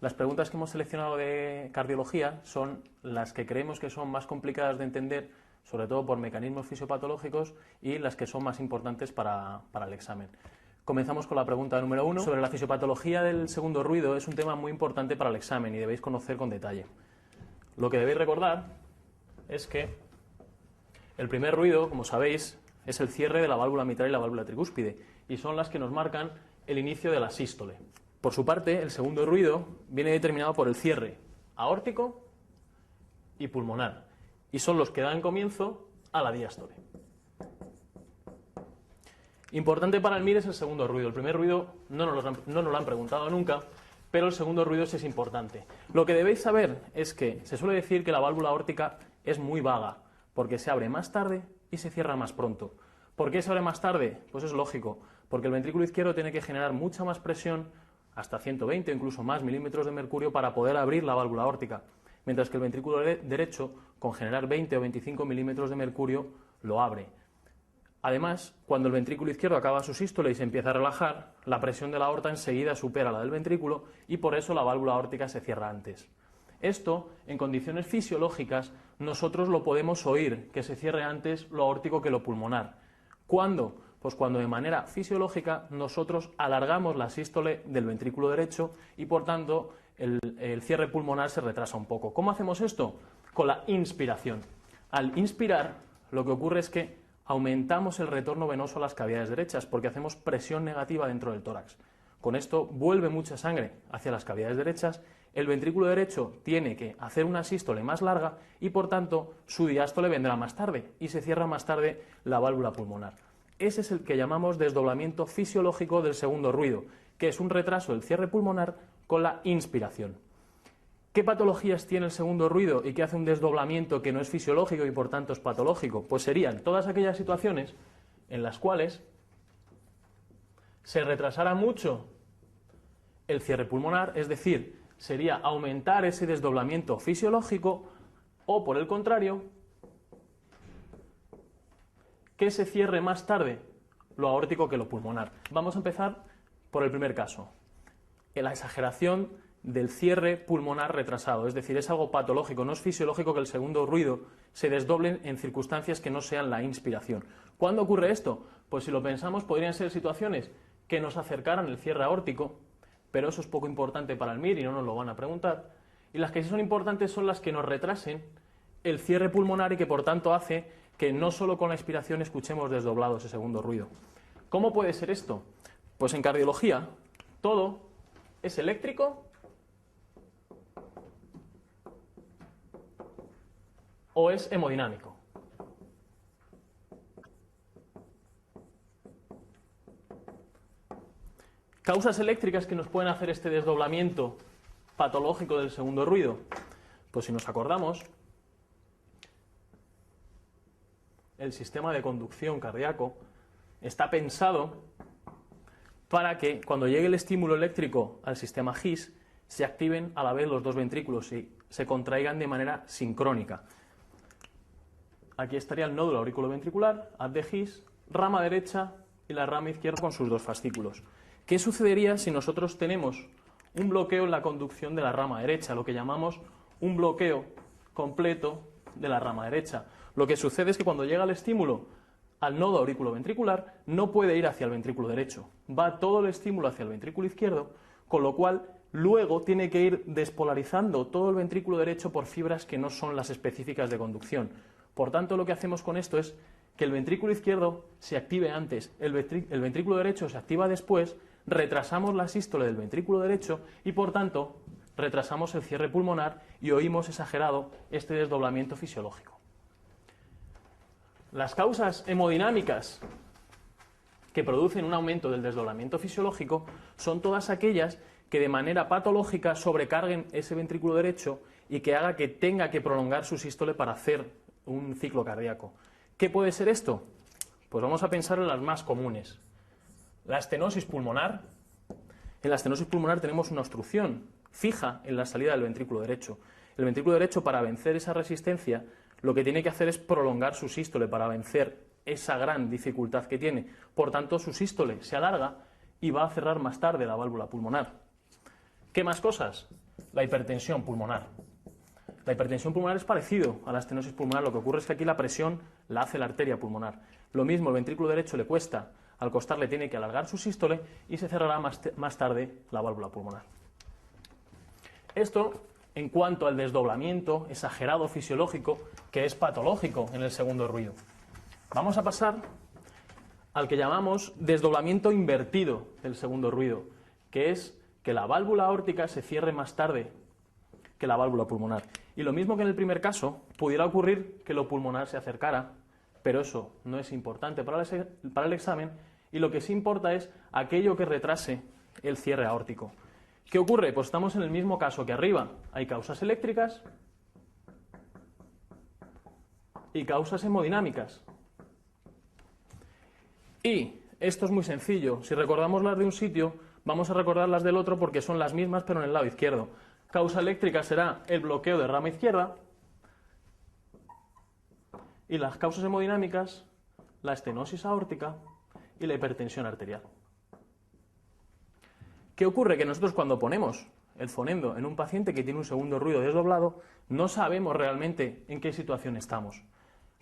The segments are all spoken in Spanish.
Las preguntas que hemos seleccionado de cardiología son las que creemos que son más complicadas de entender, sobre todo por mecanismos fisiopatológicos, y las que son más importantes para el examen. Comenzamos con la pregunta número 1. Sobre la fisiopatología del segundo ruido, es un tema muy importante para el examen y debéis conocer con detalle. Lo que debéis recordar es que el primer ruido, como sabéis, es el cierre de la válvula mitral y la válvula tricúspide, y son las que nos marcan el inicio de la sístole. Por su parte, el segundo ruido viene determinado por el cierre aórtico y pulmonar, y son los que dan comienzo a la diástole. Importante para el MIR es el segundo ruido. El primer ruido no nos lo han preguntado nunca, pero el segundo ruido sí es importante. Lo que debéis saber es que se suele decir que la válvula aórtica es muy vaga, porque se abre más tarde y se cierra más pronto. ¿Por qué se abre más tarde? Pues es lógico, porque el ventrículo izquierdo tiene que generar mucha más presión, hasta 120 o incluso más milímetros de mercurio, para poder abrir la válvula aórtica, mientras que el ventrículo derecho, con generar 20 o 25 milímetros de mercurio, lo abre. Además, cuando el ventrículo izquierdo acaba su sístole y se empieza a relajar, la presión de la aorta enseguida supera la del ventrículo y por eso la válvula aórtica se cierra antes. Esto, en condiciones fisiológicas, nosotros lo podemos oír, que se cierre antes lo aórtico que lo pulmonar. ¿Cuándo? Pues cuando de manera fisiológica nosotros alargamos la sístole del ventrículo derecho y por tanto el cierre pulmonar se retrasa un poco. ¿Cómo hacemos esto? Con la inspiración. Al inspirar, lo que ocurre es que aumentamos el retorno venoso a las cavidades derechas porque hacemos presión negativa dentro del tórax. Con esto vuelve mucha sangre hacia las cavidades derechas, el ventrículo derecho tiene que hacer una sístole más larga y por tanto su diástole vendrá más tarde y se cierra más tarde la válvula pulmonar. Ese es el que llamamos desdoblamiento fisiológico del segundo ruido, que es un retraso del cierre pulmonar con la inspiración. ¿Qué patologías tiene el segundo ruido y qué hace un desdoblamiento que no es fisiológico y por tanto es patológico? Pues serían todas aquellas situaciones en las cuales se retrasara mucho el cierre pulmonar, es decir, sería aumentar ese desdoblamiento fisiológico, o por el contrario, que se cierre más tarde lo aórtico que lo pulmonar. Vamos a empezar por el primer caso, la exageración del cierre pulmonar retrasado, es decir, es algo patológico, no es fisiológico que el segundo ruido se desdoble en circunstancias que no sean la inspiración. ¿Cuándo ocurre esto? Pues si lo pensamos, podrían ser situaciones que nos acercaran el cierre aórtico, pero eso es poco importante para el MIR y no nos lo van a preguntar, y las que sí son importantes son las que nos retrasen el cierre pulmonar y que por tanto hace que no solo con la inspiración escuchemos desdoblado ese segundo ruido. ¿Cómo puede ser esto? Pues en cardiología todo es eléctrico o es hemodinámico. Causas eléctricas que nos pueden hacer este desdoblamiento patológico del segundo ruido. Pues si nos acordamos, el sistema de conducción cardíaco está pensado para que cuando llegue el estímulo eléctrico al sistema His se activen a la vez los dos ventrículos y se contraigan de manera sincrónica. Aquí estaría el nódulo auriculoventricular, haz de His, rama derecha y la rama izquierda con sus dos fascículos. ¿Qué sucedería si nosotros tenemos un bloqueo en la conducción de la rama derecha, lo que llamamos un bloqueo completo de la rama derecha? Lo que sucede es que cuando llega el estímulo al nodo auriculoventricular no puede ir hacia el ventrículo derecho, va todo el estímulo hacia el ventrículo izquierdo, con lo cual luego tiene que ir despolarizando todo el ventrículo derecho por fibras que no son las específicas de conducción. Por tanto, lo que hacemos con esto es que el ventrículo izquierdo se active antes, el ventrículo derecho se activa después, retrasamos la sístole del ventrículo derecho y por tanto retrasamos el cierre pulmonar y oímos exagerado este desdoblamiento fisiológico. Las causas hemodinámicas que producen un aumento del desdoblamiento fisiológico son todas aquellas que de manera patológica sobrecarguen ese ventrículo derecho y que haga que tenga que prolongar su sístole para hacer un ciclo cardíaco. ¿Qué puede ser esto? Pues vamos a pensar en las más comunes. La estenosis pulmonar. En la estenosis pulmonar tenemos una obstrucción fija en la salida del ventrículo derecho. El ventrículo derecho, para vencer esa resistencia, lo que tiene que hacer es prolongar su sístole para vencer esa gran dificultad que tiene. Por tanto, su sístole se alarga y va a cerrar más tarde la válvula pulmonar. ¿Qué más cosas? la hipertensión pulmonar. La hipertensión pulmonar es parecido a la estenosis pulmonar, lo que ocurre es que aquí la presión la hace la arteria pulmonar. Lo mismo, el ventrículo derecho le cuesta, al costarle tiene que alargar su sístole y se cerrará más tarde la válvula pulmonar. Esto en cuanto al desdoblamiento exagerado fisiológico que es patológico en el segundo ruido. Vamos a pasar al que llamamos desdoblamiento invertido del segundo ruido, que es que la válvula aórtica se cierre más tarde que la válvula pulmonar. Y lo mismo que en el primer caso, pudiera ocurrir que lo pulmonar se acercara, pero eso no es importante para el examen, y lo que sí importa es aquello que retrase el cierre aórtico. ¿Qué ocurre? Pues estamos en el mismo caso que arriba. Hay causas eléctricas y causas hemodinámicas. Y esto es muy sencillo. Si recordamos las de un sitio, vamos a recordar las del otro porque son las mismas, pero en el lado izquierdo. Causa eléctrica será el bloqueo de rama izquierda y las causas hemodinámicas, la estenosis aórtica y la hipertensión arterial. ¿Qué ocurre? Que nosotros cuando ponemos el fonendo en un paciente que tiene un segundo ruido desdoblado, no sabemos realmente en qué situación estamos.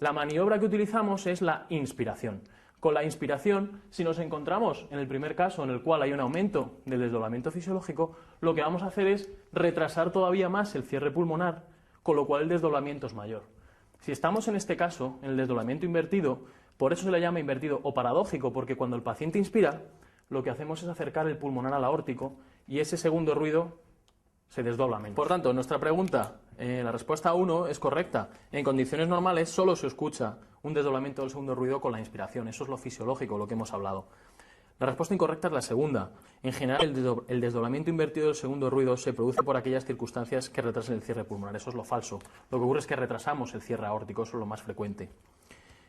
La maniobra que utilizamos es la inspiración. Con la inspiración, si nos encontramos en el primer caso en el cual hay un aumento del desdoblamiento fisiológico, lo que vamos a hacer es retrasar todavía más el cierre pulmonar, con lo cual el desdoblamiento es mayor. Si estamos en este caso, en el desdoblamiento invertido, por eso se le llama invertido o paradójico, porque cuando el paciente inspira, lo que hacemos es acercar el pulmonar al aórtico y ese segundo ruido se desdobla menos. Por tanto, nuestra pregunta, la respuesta 1 es correcta. En condiciones normales solo se escucha un desdoblamiento del segundo ruido con la inspiración. Eso es lo fisiológico, lo que hemos hablado. La respuesta incorrecta es la segunda. En general, el desdoblamiento invertido del segundo ruido se produce por aquellas circunstancias que retrasen el cierre pulmonar. Eso es lo falso. Lo que ocurre es que retrasamos el cierre aórtico. Eso es lo más frecuente.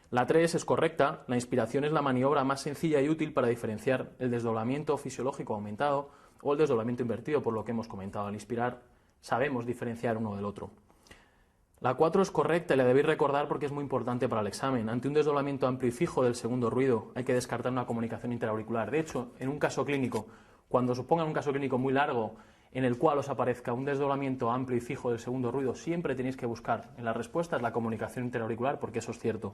La 3 es correcta. La inspiración es la maniobra más sencilla y útil para diferenciar el desdoblamiento fisiológico aumentado o el desdoblamiento invertido, por lo que hemos comentado. Al inspirar sabemos diferenciar uno del otro. La 4 es correcta y la debéis recordar porque es muy importante para el examen. Ante un desdoblamiento amplio y fijo del segundo ruido hay que descartar una comunicación interauricular. De hecho, en un caso clínico, cuando os pongan un caso clínico muy largo en el cual os aparezca un desdoblamiento amplio y fijo del segundo ruido, siempre tenéis que buscar en las respuestas la comunicación interauricular porque eso es cierto.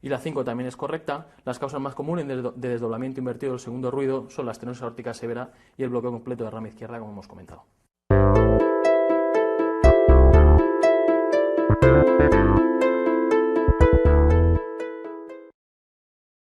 Y la 5 también es correcta. Las causas más comunes de desdoblamiento invertido del segundo ruido son la estenosis aórtica severa y el bloqueo completo de rama izquierda, como hemos comentado.